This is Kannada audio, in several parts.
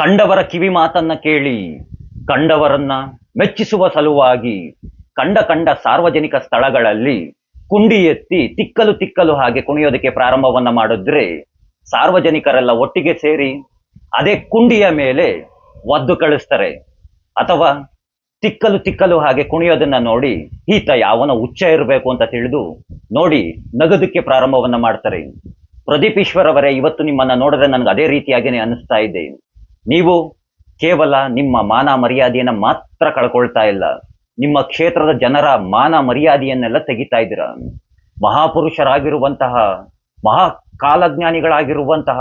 ಕಂಡವರ ಕಿವಿ ಮಾತನ್ನ ಕೇಳಿ ಕಂಡವರನ್ನ ಮೆಚ್ಚಿಸುವ ಸಲುವಾಗಿ ಕಂಡ ಕಂಡ ಸಾರ್ವಜನಿಕ ಸ್ಥಳಗಳಲ್ಲಿ ಕುಂಡಿ ಎತ್ತಿ ತಿಕ್ಕಲು ತಿಕ್ಕಲು ಹಾಗೆ ಕುಣಿಯೋದಕ್ಕೆ ಪ್ರಾರಂಭವನ್ನ ಮಾಡಿದ್ರೆ ಸಾರ್ವಜನಿಕರೆಲ್ಲ ಒಟ್ಟಿಗೆ ಸೇರಿ ಅದೇ ಕುಂಡಿಯ ಮೇಲೆ ಒದ್ದು ಕಳಿಸ್ತಾರೆ. ಅಥವಾ ತಿಕ್ಕಲು ತಿಕ್ಕಲು ಹಾಗೆ ಕುಣಿಯೋದನ್ನ ನೋಡಿ ಈತ ಯಾವನ ಹುಚ್ಚ ಇರಬೇಕು ಅಂತ ತಿಳಿದು ನೋಡಿ ನಗದಕ್ಕೆ ಪ್ರಾರಂಭವನ್ನ ಮಾಡ್ತಾರೆ. ಪ್ರದೀಪ್ ಈಶ್ವರ್ ಅವರೇ, ಇವತ್ತು ನಿಮ್ಮನ್ನ ನೋಡಿದ್ರೆ ನನ್ಗೆ ಅದೇ ರೀತಿಯಾಗಿನೇ ಅನಿಸ್ತಾ ಇದೆ. ನೀವು ಕೇವಲ ನಿಮ್ಮ ಮಾನ ಮರ್ಯಾದೆಯನ್ನ ಮಾತ್ರ ಕಳ್ಕೊಳ್ತಾ ಇಲ್ಲ, ನಿಮ್ಮ ಕ್ಷೇತ್ರದ ಜನರ ಮಾನ ಮರ್ಯಾದೆಯನ್ನೆಲ್ಲ ತೆಗಿತಾ ಇದ್ದೀರಾ. ಮಹಾಪುರುಷರಾಗಿರುವಂತಹ ಮಹಾ ಕಾಲಜ್ಞಾನಿಗಳಾಗಿರುವಂತಹ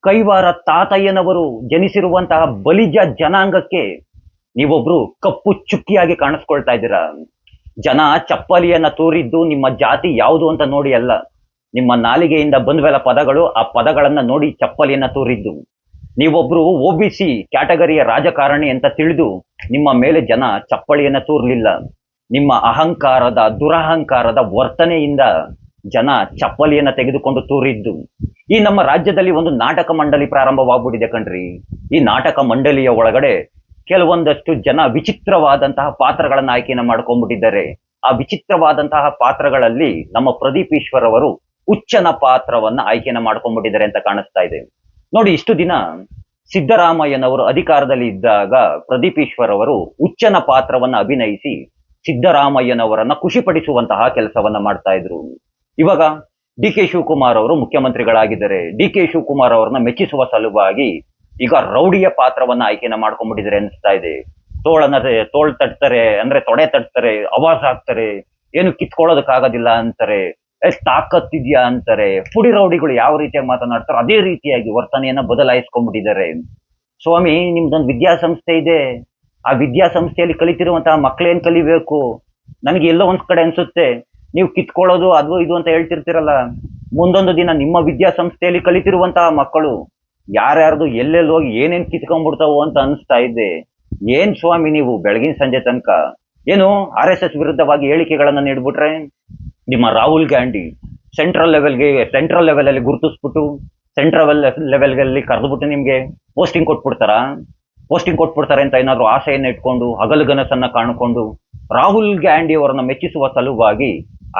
ಕೈವಾರ ತಾತಯ್ಯನವರು ಜನಿಸಿರುವಂತಹ ಬಲಿಜ ಜನಾಂಗಕ್ಕೆ ನೀವೊಬ್ರು ಕಪ್ಪು ಚುಕ್ಕಿಯಾಗಿ ಕಾಣಿಸ್ಕೊಳ್ತಾ ಇದ್ದೀರಾ. ಜನ ಚಪ್ಪಲಿಯನ್ನ ತೂರಿದ್ದು ನಿಮ್ಮ ಜಾತಿ ಯಾವುದು ಅಂತ ನೋಡಿ ಅಲ್ಲ, ನಿಮ್ಮ ನಾಲಿಗೆಯಿಂದ ಬಂದ್ವೆಲ್ಲ ಪದಗಳು, ಆ ಪದಗಳನ್ನ ನೋಡಿ ಚಪ್ಪಲಿಯನ್ನ ತೂರಿದ್ದು. ನೀವೊಬ್ರು OBC ಕ್ಯಾಟಗರಿಯ ರಾಜಕಾರಣಿ ಅಂತ ತಿಳಿದು ನಿಮ್ಮ ಮೇಲೆ ಜನ ಚಪ್ಪಳಿಯನ್ನ ತೂರ್ಲಿಲ್ಲ. ನಿಮ್ಮ ಅಹಂಕಾರದ ದುರಹಂಕಾರದ ವರ್ತನೆಯಿಂದ ಜನ ಚಪ್ಪಲಿಯನ್ನ ತೆಗೆದುಕೊಂಡು ತೂರಿದ್ದು. ಈ ನಮ್ಮ ರಾಜ್ಯದಲ್ಲಿ ಒಂದು ನಾಟಕ ಮಂಡಳಿ ಪ್ರಾರಂಭವಾಗ್ಬಿಟ್ಟಿದೆ ಕಣ್ರಿ. ಈ ನಾಟಕ ಮಂಡಳಿಯ ಒಳಗಡೆ ಕೆಲವೊಂದಷ್ಟು ಜನ ವಿಚಿತ್ರವಾದಂತಹ ಪಾತ್ರಗಳನ್ನ ಆಯ್ಕೆಯನ್ನ ಮಾಡ್ಕೊಂಡ್ಬಿಟ್ಟಿದ್ದಾರೆ. ಆ ವಿಚಿತ್ರವಾದಂತಹ ಪಾತ್ರಗಳಲ್ಲಿ ನಮ್ಮ ಪ್ರದೀಪ್ ಈಶ್ವರ್ ಅವರು ಹುಚ್ಚನ ಪಾತ್ರವನ್ನ ಆಯ್ಕೆಯನ್ನ ಮಾಡ್ಕೊಂಡ್ಬಿಟ್ಟಿದ್ದಾರೆ ಅಂತ ಕಾಣಿಸ್ತಾ ಇದೆ. ನೋಡಿ, ಇಷ್ಟು ದಿನ ಸಿದ್ದರಾಮಯ್ಯನವರು ಅಧಿಕಾರದಲ್ಲಿ ಇದ್ದಾಗ ಪ್ರದೀಪ್ ಈಶ್ವರ್ ಅವರು ಹುಚ್ಚನ ಪಾತ್ರವನ್ನ ಅಭಿನಯಿಸಿ ಸಿದ್ದರಾಮಯ್ಯನವರನ್ನ ಖುಷಿಪಡಿಸುವಂತಹ ಕೆಲಸವನ್ನ ಮಾಡ್ತಾ ಇದ್ರು. ಇವಾಗ DK ಶಿವಕುಮಾರ್ ಅವರು ಮುಖ್ಯಮಂತ್ರಿಗಳಾಗಿದ್ದಾರೆ. DK ಶಿವಕುಮಾರ್ ಅವರನ್ನ ಮೆಚ್ಚಿಸುವ ಸಲುವಾಗಿ ಈಗ ರೌಡಿಯ ಪಾತ್ರವನ್ನ ಆಯ್ಕೆಯನ್ನ ಮಾಡ್ಕೊಂಡ್ಬಿಟ್ಟಿದ್ದಾರೆ ಅನಿಸ್ತಾ ಇದೆ. ತೋಳ್ ತಟ್ತಾರೆ, ಅಂದ್ರೆ ತೊಡೆ ತಟ್ತಾರೆ, ಅವಾಜ್ ಹಾಕ್ತಾರೆ, ಏನು ಕಿತ್ಕೊಳ್ಳೋದಕ್ಕಾಗೋದಿಲ್ಲ ಅಂತಾರೆ, ತಾಕತ್ತಿದ್ಯಾ ಅಂತಾರೆ. ಪುಡಿ ರೌಡಿಗಳು ಯಾವ ರೀತಿಯಾಗಿ ಮಾತನಾಡ್ತಾರೋ ಅದೇ ರೀತಿಯಾಗಿ ವರ್ತನೆಯನ್ನ ಬದಲಾಯಿಸ್ಕೊಂಡ್ಬಿಟ್ಟಿದ್ದಾರೆ. ಸ್ವಾಮಿ, ನಿಮ್ದೊಂದು ವಿದ್ಯಾಸಂಸ್ಥೆ ಇದೆ, ಆ ವಿದ್ಯಾಸಂಸ್ಥೆಯಲ್ಲಿ ಕಲಿತಿರುವಂತಹ ಮಕ್ಕಳೇನ್ ಕಲಿಬೇಕು? ನನಗೆ ಎಲ್ಲೋ ಒಂದ್ ಕಡೆ ಅನ್ಸುತ್ತೆ, ನೀವು ಕಿತ್ಕೊಳ್ಳೋದು ಅದು ಇದು ಅಂತ ಹೇಳ್ತಿರ್ತಿರಲ್ಲ, ಮುಂದೊಂದು ದಿನ ನಿಮ್ಮ ವಿದ್ಯಾಸಂಸ್ಥೆಯಲ್ಲಿ ಕಲಿತಿರುವಂತಹ ಮಕ್ಕಳು ಯಾರ್ಯಾರ್ದು ಎಲ್ಲೆಲ್ಲಿ ಹೋಗಿ ಏನೇನ್ ಕಿತ್ಕೊಂಡ್ಬಿಡ್ತಾವೋ ಅಂತ ಅನಿಸ್ತಾ ಇದೆ. ಏನ್ ಸ್ವಾಮಿ ನೀವು ಬೆಳಗಿನ ಸಂಜೆ ತನಕ ಏನು RSS ವಿರುದ್ಧವಾಗಿ ಹೇಳಿಕೆಗಳನ್ನ ನೀಡ್ಬಿಟ್ರೆ ನಿಮ್ಮ ರಾಹುಲ್ ಗಾಂಧಿ ಸೆಂಟ್ರಲ್ ಲೆವೆಲ್ ಅಲ್ಲಿ ಗುರುತಿಸ್ಬಿಟ್ಟು ಸೆಂಟ್ರಲ್ ಲೆವೆಲ್ಗಳಲ್ಲಿ ಕರೆದ್ಬಿಟ್ಟು ನಿಮ್ಗೆ ಪೋಸ್ಟಿಂಗ್ ಕೊಟ್ಬಿಡ್ತಾರೆ ಅಂತ ಏನಾದ್ರು ಆಸೆಯನ್ನ ಇಟ್ಕೊಂಡು ಹಗಲುಗನಸನ್ನ ಕಾಣ್ಕೊಂಡು ರಾಹುಲ್ ಗಾಂಧಿ ಅವರನ್ನ ಮೆಚ್ಚಿಸುವ ಸಲುವಾಗಿ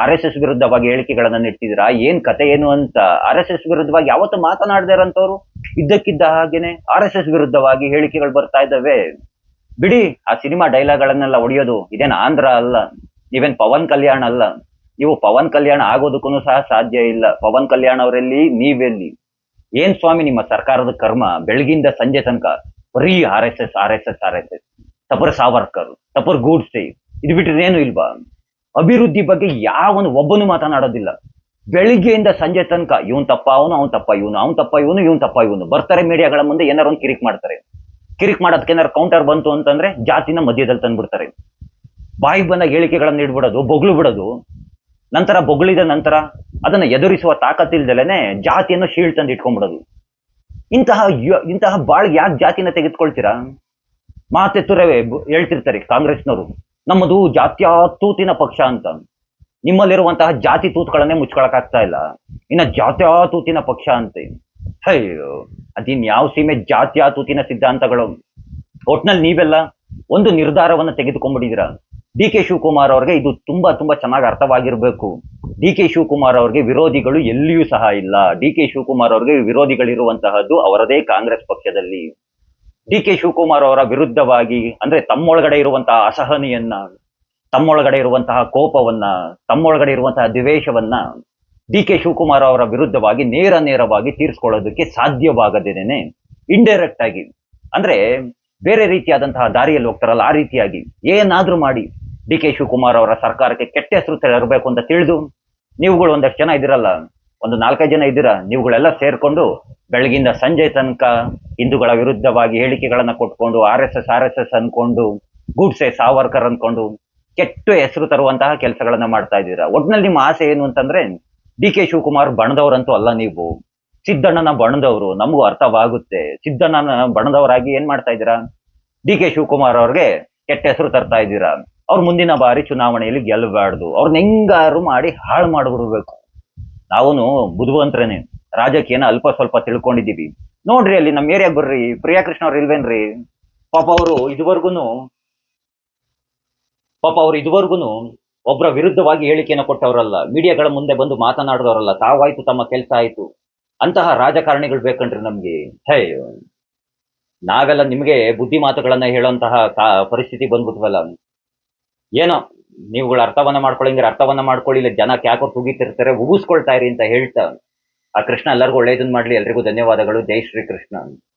RSS ವಿರುದ್ಧವಾಗಿ ಹೇಳಿಕೆಗಳನ್ನ ನೀಡ್ತಿದ್ದೀರಾ. ಏನ್ ಕತೆ ಏನು ಅಂತ. RSS ವಿರುದ್ಧವಾಗಿ ಯಾವತ್ತು ಮಾತನಾಡದೇ ಇರೋಂಥವ್ರು ಇದ್ದಕ್ಕಿದ್ದ ಹಾಗೇನೆ RSS ವಿರುದ್ಧವಾಗಿ ಹೇಳಿಕೆಗಳು ಬರ್ತಾ ಇದ್ದಾವೆ. ಬಿಡಿ, ಆ ಸಿನಿಮಾ ಡೈಲಾಗ್ಗಳನ್ನೆಲ್ಲ ಹೊಡೆಯೋದು ಇದೇನು ಆಂಧ್ರ ಅಲ್ಲ, ನೀವೇನ್ ಪವನ್ ಕಲ್ಯಾಣ್ ಅಲ್ಲ. ನೀವು ಪವನ್ ಕಲ್ಯಾಣ ಆಗೋದಕ್ಕೂ ಸಹ ಸಾಧ್ಯ ಇಲ್ಲ. ಪವನ್ ಕಲ್ಯಾಣ್ ಅವರಲ್ಲಿ ನೀವೆಲ್ಲಿ? ಏನ್ ಸ್ವಾಮಿ ನಿಮ್ಮ ಸರ್ಕಾರದ ಕರ್ಮ? ಬೆಳಗಿಂದ ಸಂಜೆ ತನಕ ಬರೀ RSS ತಪರ್ ಸಾವರ್ಕರ್, ತಪರ್ ಗೂಡ್ಸೆ, ಇದು ಬಿಟ್ಟರೆ ಏನು ಇಲ್ವಾ? ಅಭಿವೃದ್ಧಿ ಬಗ್ಗೆ ಯಾವನು ಒಬ್ಬನು ಮಾತನಾಡೋದಿಲ್ಲ. ಬೆಳಿಗ್ಗೆಯಿಂದ ಸಂಜೆ ತನಕ ಇವನ್ ತಪ್ಪ ಅವನು, ಅವನ್ ತಪ್ಪ ಇವನು, ಅವನ್ ತಪ್ಪ ಇವನು, ಇವನ್ ತಪ್ಪ ಇವನು ಬರ್ತಾರೆ. ಮೀಡಿಯಾಗಳ ಮುಂದೆ ಏನಾರು ಒಂದು ಕಿರಿಕ್ ಮಾಡ್ತಾರೆ. ಕಿರಿಕ್ ಮಾಡೋದಕ್ಕೆ ಏನಾರು ಕೌಂಟರ್ ಬಂತು ಅಂತಂದ್ರೆ ಜಾತಿನ ಮಧ್ಯದಲ್ಲಿ ತಂದ್ಬಿಡ್ತಾರೆ. ಬಾಯಿ ಬಂದ ಹೇಳಿಕೆಗಳನ್ನ ನೀಡ್ಬಿಡೋದು, ಬೊಗಳು ಬಿಡೋದು. ನಂತರ ಬೊಗಳಿದ ನಂತರ ಅದನ್ನ ಎದುರಿಸುವ ತಾಕತ್ತಿಲ್ದಲೇನೆ ಜಾತಿಯನ್ನು ಶೀಲ್ಡ್ ತಂದು ಇಟ್ಕೊಂಡ್ಬಿಡೋದು. ಇಂತಹ ಬಾಳ್ ಯಾಕೆ ಜಾತಿನ ತೆಗೆದುಕೊಳ್ತೀರಾ? ಮಾತೆತ್ತುರವೇ ಹೇಳ್ತಿರ್ತಾರೆ ಕಾಂಗ್ರೆಸ್ನವರು, ನಮ್ಮದು ಜಾತ್ಯಾತೂತಿನ ಪಕ್ಷ ಅಂತ. ನಿಮ್ಮಲ್ಲಿರುವಂತಹ ಜಾತಿ ತೂತ್ಗಳನ್ನೇ ಮುಚ್ಕೊಳಕ್ ಆಗ್ತಾ ಇಲ್ಲ, ಇನ್ನ ಜಾತ್ಯಾತೂತಿನ ಪಕ್ಷ ಅಂತೆ. ಅಯ್ಯೋ, ಅದಿನ್ ಯಾವ ಸೀಮೆ ಜಾತ್ಯಾತೂತಿನ ಸಿದ್ಧಾಂತಗಳು? ಒಟ್ನಲ್ಲಿ ನೀವೆಲ್ಲ ಒಂದು ನಿರ್ಧಾರವನ್ನ ತೆಗೆದುಕೊಂಡ್ಬಿಟ್ಟಿದ್ದೀರಾ. DK ಶಿವಕುಮಾರ್ ಅವ್ರಿಗೆ ಇದು ತುಂಬಾ ಚೆನ್ನಾಗಿ ಅರ್ಥವಾಗಿರ್ಬೇಕು. DK ಶಿವಕುಮಾರ್ ಅವ್ರಿಗೆ ವಿರೋಧಿಗಳು ಎಲ್ಲಿಯೂ ಸಹ ಇಲ್ಲ. DK ಶಿವಕುಮಾರ್ ಅವ್ರಿಗೆ ವಿರೋಧಿಗಳಿರುವಂತಹದ್ದು ಅವರದೇ ಕಾಂಗ್ರೆಸ್ ಪಕ್ಷದಲ್ಲಿ. DK ಶಿವಕುಮಾರ್ ಅವರ ವಿರುದ್ಧವಾಗಿ ಅಂದ್ರೆ ತಮ್ಮೊಳಗಡೆ ಇರುವಂತಹ ಅಸಹನೆಯನ್ನ, ತಮ್ಮೊಳಗಡೆ ಇರುವಂತಹ ಕೋಪವನ್ನ, ತಮ್ಮೊಳಗಡೆ ಇರುವಂತಹ ದ್ವೇಷವನ್ನ DK ಶಿವಕುಮಾರ್ ಅವರ ವಿರುದ್ಧವಾಗಿ ನೇರವಾಗಿ ತೀರಿಸ್ಕೊಳ್ಳೋದಕ್ಕೆ ಸಾಧ್ಯವಾಗದೇನೆ ಇಂಡೈರೆಕ್ಟ್ ಆಗಿ, ಅಂದ್ರೆ ಬೇರೆ ರೀತಿಯಾದಂತಹ ದಾರಿಯಲ್ಲಿ ಹೋಗ್ತಾರಲ್ಲ, ಆ ರೀತಿಯಾಗಿ ಏನಾದ್ರೂ ಮಾಡಿ DK ಶಿವಕುಮಾರ್ ಅವರ ಸರ್ಕಾರಕ್ಕೆ ಕೆಟ್ಟ ಹೆಸರು ತರಬೇಕು ಅಂತ ತಿಳಿದು ನೀವುಗಳು ಒಂದಷ್ಟು ಜನ ಇದ್ದೀರಲ್ಲ, ಒಂದು 4-5 ಜನ ಇದ್ದೀರಾ, ನೀವುಗಳೆಲ್ಲ ಸೇರ್ಕೊಂಡು ಬೆಳಗಿಂದ ಸಂಜೆ ತನಕ ಹಿಂದೂಗಳ ವಿರುದ್ಧವಾಗಿ ಹೇಳಿಕೆಗಳನ್ನ ಕೊಟ್ಕೊಂಡು RSS ಅನ್ಕೊಂಡು ಗೂಡ್ಸೆ ಸಾವರ್ಕರ್ ಅನ್ಕೊಂಡು ಕೆಟ್ಟ ಹೆಸರು ತರುವಂತಹ ಕೆಲಸಗಳನ್ನ ಮಾಡ್ತಾ ಇದ್ದೀರಾ. ಒಟ್ನಲ್ಲಿ ನಿಮ್ಮ ಆಸೆ ಏನು ಅಂತಂದ್ರೆ DK ಶಿವಕುಮಾರ್ ಬಣದವರಂತೂ ಅಲ್ಲ ನೀವು, ಸಿದ್ದಣ್ಣನ ಬಣದವರು. ನಮಗೂ ಅರ್ಥವಾಗುತ್ತೆ. ಸಿದ್ದಣ್ಣನ ಬಣದವರಾಗಿ ಏನ್ ಮಾಡ್ತಾ ಇದ್ದೀರಾ? DK ಶಿವಕುಮಾರ್ ಅವ್ರಿಗೆ ಕೆಟ್ಟ ಹೆಸರು ತರ್ತಾ ಇದ್ದೀರಾ. ಅವ್ರು ಮುಂದಿನ ಬಾರಿ ಚುನಾವಣೆಯಲ್ಲಿ ಗೆಲ್ಲಬಾರ್ದು, ಅವ್ರನ್ನ ಹೆಂಗಾರು ಮಾಡಿ ಹಾಳು ಮಾಡ್ಬಿಡ್ಬೇಕು. ನಾವೂನು ಬುದ್ಧಿವಂತರೇನೆ, ರಾಜಕೀಯನ ಅಲ್ಪ ಸ್ವಲ್ಪ ತಿಳ್ಕೊಂಡಿದೀವಿ. ನೋಡ್ರಿ ಅಲ್ಲಿ ನಮ್ಮ ಏರಿಯಾಗ ಬರ್ರಿ, ಪ್ರಿಯಾಕೃಷ್ಣ ಅವ್ರು ಇಲ್ವೇನ್ರಿ? ಪಾಪ ಅವರು ಇದುವರೆಗೂ ಒಬ್ಬರ ವಿರುದ್ಧವಾಗಿ ಹೇಳಿಕೆಯನ್ನು ಕೊಟ್ಟವರಲ್ಲ, ಮೀಡಿಯಾಗಳ ಮುಂದೆ ಬಂದು ಮಾತನಾಡಿದವರಲ್ಲ. ತಾವಾಯ್ತು, ತಮ್ಮ ಕೆಲಸ ಆಯ್ತು. ಅಂತಹ ರಾಜಕಾರಣಿಗಳು ಬೇಕನ್ರಿ ನಮ್ಗೆ. ಹೇ, ನಾವೆಲ್ಲ ನಿಮಗೆ ಬುದ್ಧಿ ಮಾತುಗಳನ್ನ ಹೇಳುವಂತಹ ಪರಿಸ್ಥಿತಿ ಬಂದ್ಬಿಟ್ವಲ್ಲ. ಏನೋ ನೀವುಗಳ ಅರ್ಥವನ್ನ ಮಾಡ್ಕೊಳ್ಳಿ, ಇಲ್ಲ ಜನ ಕ್ಯಾಕೋ ತುಗಿತಿರ್ತಾರೆ, ಉಗಿಸ್ಕೊಳ್ತಾ ಇರಿ ಅಂತ ಹೇಳ್ತಾ, ಆ ಕೃಷ್ಣ ಎಲ್ಲರಿಗೂ ಒಳ್ಳೇದನ್ನ ಮಾಡ್ಲಿ. ಎಲ್ರಿಗೂ ಧನ್ಯವಾದಗಳು. ಜೈ ಶ್ರೀ ಕೃಷ್ಣ.